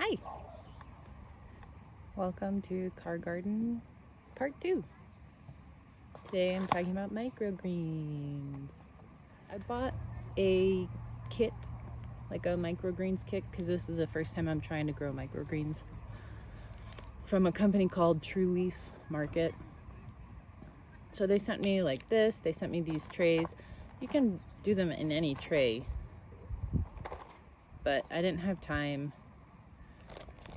Hi! Welcome to Car Garden Part 2. Today I'm talking about microgreens. I bought a kit, like a microgreens kit, because this is the first time I'm trying to grow microgreens, from a company called True Leaf Market. So they sent me like this, they sent me these trays. You can do them in any tray, but I didn't have time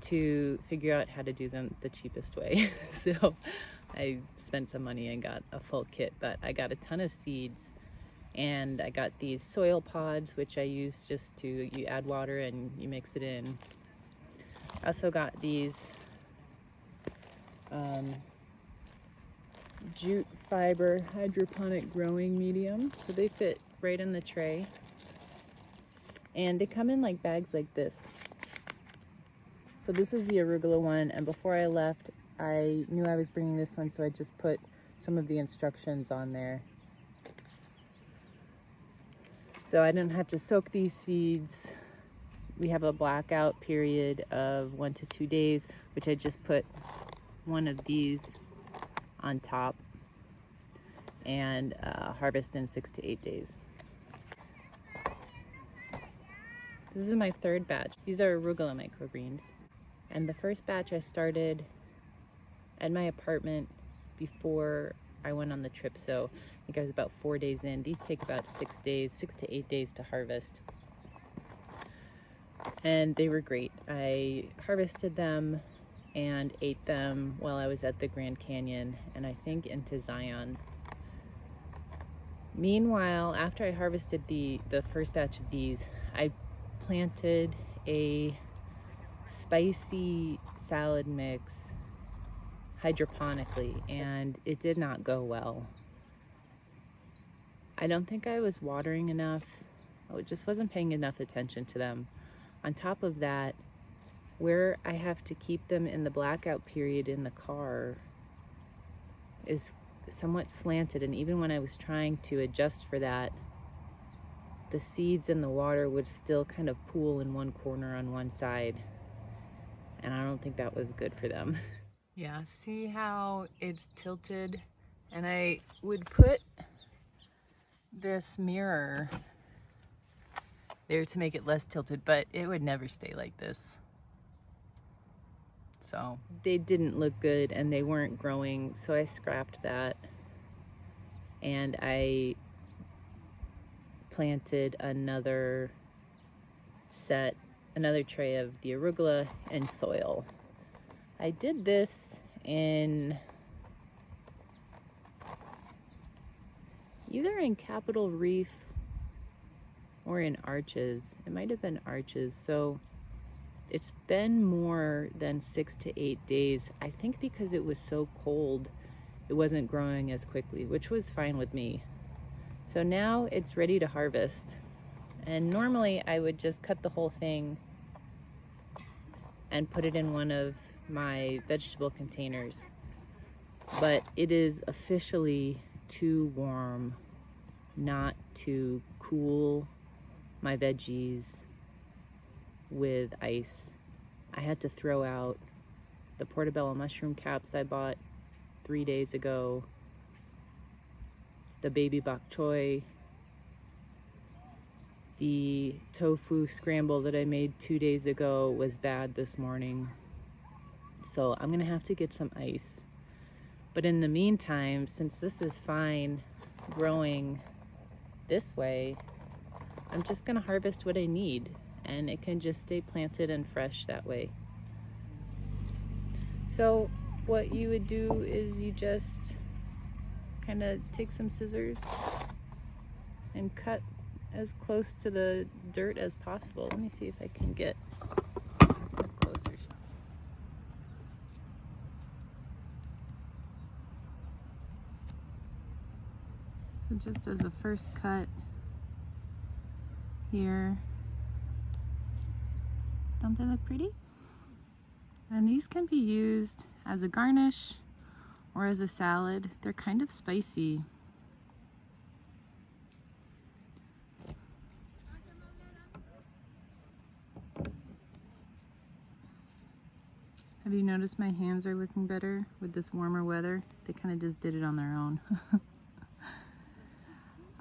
to figure out how to do them the cheapest way. So I spent some money and got a full kit, but I got a ton of seeds, and I got these soil pods, which I use just to, you add water and you mix it in. I also got these jute fiber hydroponic growing medium, so they fit right in the tray, and they come in like bags like this. So this is the arugula one, and before I left I knew I was bringing this one, so I just put some of the instructions on there, so I didn't have to soak these seeds. We have a blackout period of 1 to 2 days, which I just put one of these on top, and harvest in 6 to 8 days. This is my third batch. These are arugula microgreens, and the first batch I started at my apartment before I went on the trip, so I think I was about 4 days in. These take about 6 to 8 days to harvest, and they were great. I harvested them and ate them while I was at the Grand Canyon, and I think into Zion. Meanwhile, after I harvested the first batch of these, I planted a spicy salad mix hydroponically, and it did not go well. I don't think I was watering enough. I just wasn't paying enough attention to them. On top of that, where I have to keep them in the blackout period in the car is somewhat slanted, and even when I was trying to adjust for that, the seeds and the water would still kind of pool in one corner on one side, and I don't think that was good for them. Yeah, see how it's tilted? And I would put this mirror there to make it less tilted, but it would never stay like this. So they didn't look good and they weren't growing, so I scrapped that, and I planted another tray of the arugula and soil. I did this in either in Capitol Reef or in Arches. It might have been Arches. So it's been more than 6 to 8 days. I think because it was so cold, it wasn't growing as quickly, which was fine with me. So now it's ready to harvest. And normally I would just cut the whole thing and put it in one of my vegetable containers. But it is officially too warm not to cool my veggies with ice. I had to throw out the portobello mushroom caps I bought 3 days ago, the baby bok choy, the tofu scramble that I made 2 days ago was bad this morning. So I'm gonna have to get some ice. But in the meantime, since this is fine growing this way, I'm just gonna harvest what I need, and it can just stay planted and fresh that way. So what you would do is you just kind of take some scissors and cut as close to the dirt as possible. Let me see if I can get up closer. So just as a first cut here, don't they look pretty? And these can be used as a garnish or as a salad. They're kind of spicy. Have you noticed my hands are looking better with this warmer weather? They kind of just did it on their own.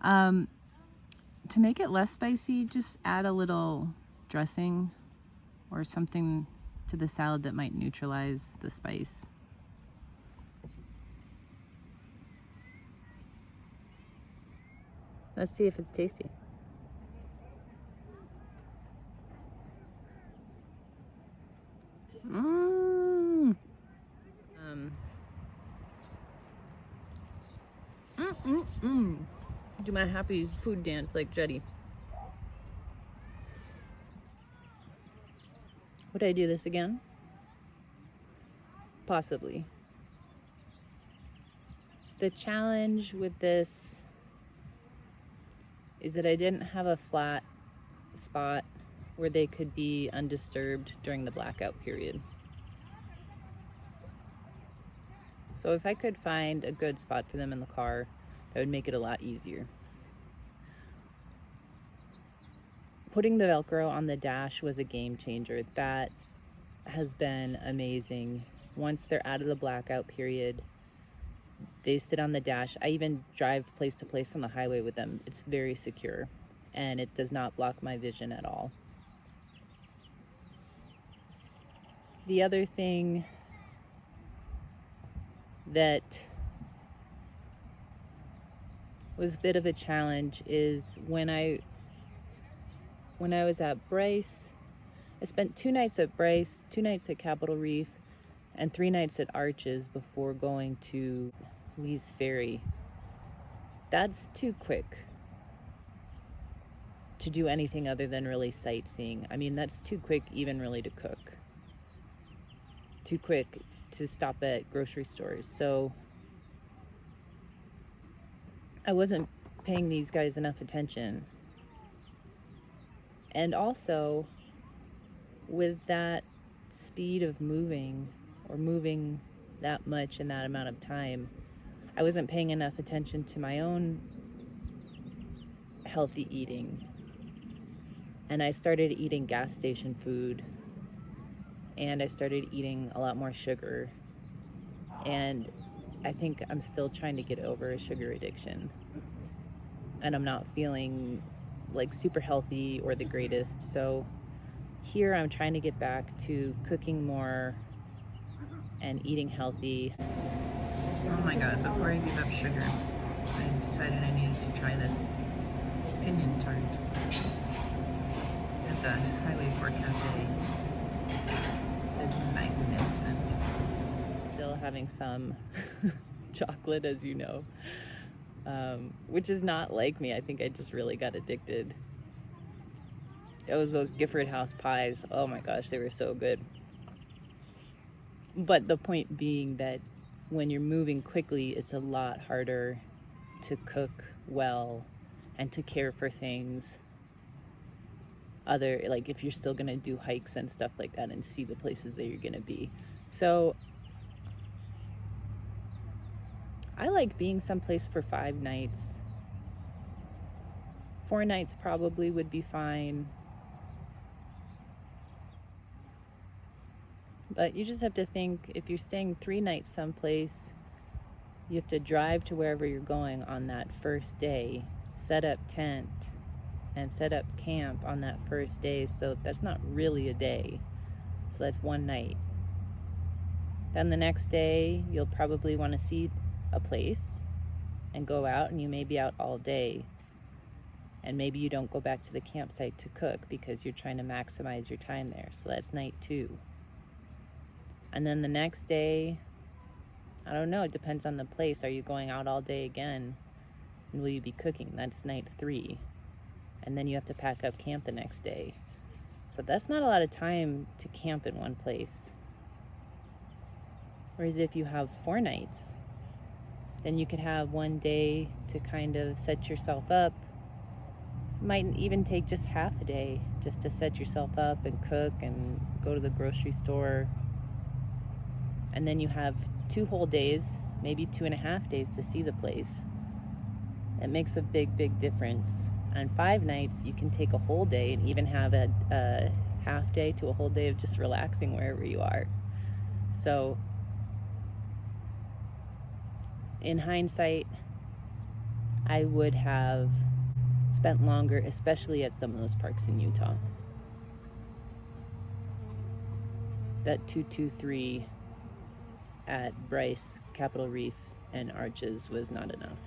To make it less spicy, just add a little dressing or something to the salad that might neutralize the spice. Let's see if it's tasty. Do my happy food dance like Jetty. Would I do this again? Possibly. The challenge with this is that I didn't have a flat spot where they could be undisturbed during the blackout period. So if I could find a good spot for them in the car, that would make it a lot easier. Putting the Velcro on the dash was a game changer. That has been amazing. Once they're out of the blackout period, they sit on the dash. I even drive place to place on the highway with them. It's very secure and it does not block my vision at all. The other thing that was a bit of a challenge is when I was at Bryce, I spent 2 nights at Bryce, 2 nights at Capitol Reef, and 3 nights at Arches before going to Lee's Ferry. That's too quick to do anything other than really sightseeing. I mean, that's too quick even really to cook. Too quick to stop at grocery stores. So I wasn't paying these guys enough attention. And also, with that speed of moving, or moving that much in that amount of time, I wasn't paying enough attention to my own healthy eating. And I started eating gas station food, and I started eating a lot more sugar. And I think I'm still trying to get over a sugar addiction. And I'm not feeling like super healthy or the greatest. So here I'm trying to get back to cooking more and eating healthy. Oh my God, before I give up sugar, I decided I needed to try this pinyon tart at the Highway 4 Cafe. It's magnificent. Still having some chocolate, as you know, which is not like me. I think I just really got addicted. It was those Gifford House pies. Oh my gosh, they were so good. But the point being that when you're moving quickly, it's a lot harder to cook well and to care for things. Like if you're still gonna do hikes and stuff like that and see the places that you're gonna be. So I like being someplace for 5 nights. 4 nights probably would be fine. But you just have to think, if you're staying 3 nights someplace, you have to drive to wherever you're going on that first day, set up tent, and set up camp on that first day. So that's not really a day. So that's 1 night. Then the next day, you'll probably want to see a place and go out, and you may be out all day. And maybe you don't go back to the campsite to cook because you're trying to maximize your time there. So that's night 2. And then the next day, I don't know, it depends on the place. Are you going out all day again? And will you be cooking? That's night 3. And then you have to pack up camp the next day. So that's not a lot of time to camp in one place. Whereas if you have 4 nights, then you could have 1 day to kind of set yourself up. Might even take just half a day just to set yourself up and cook and go to the grocery store. And then you have 2 whole days, maybe 2.5 days to see the place. It makes a big, big difference. On 5 nights, you can take a whole day and even have a half day to a whole day of just relaxing wherever you are. So in hindsight, I would have spent longer, especially at some of those parks in Utah. That 223 at Bryce, Capitol Reef, and Arches was not enough.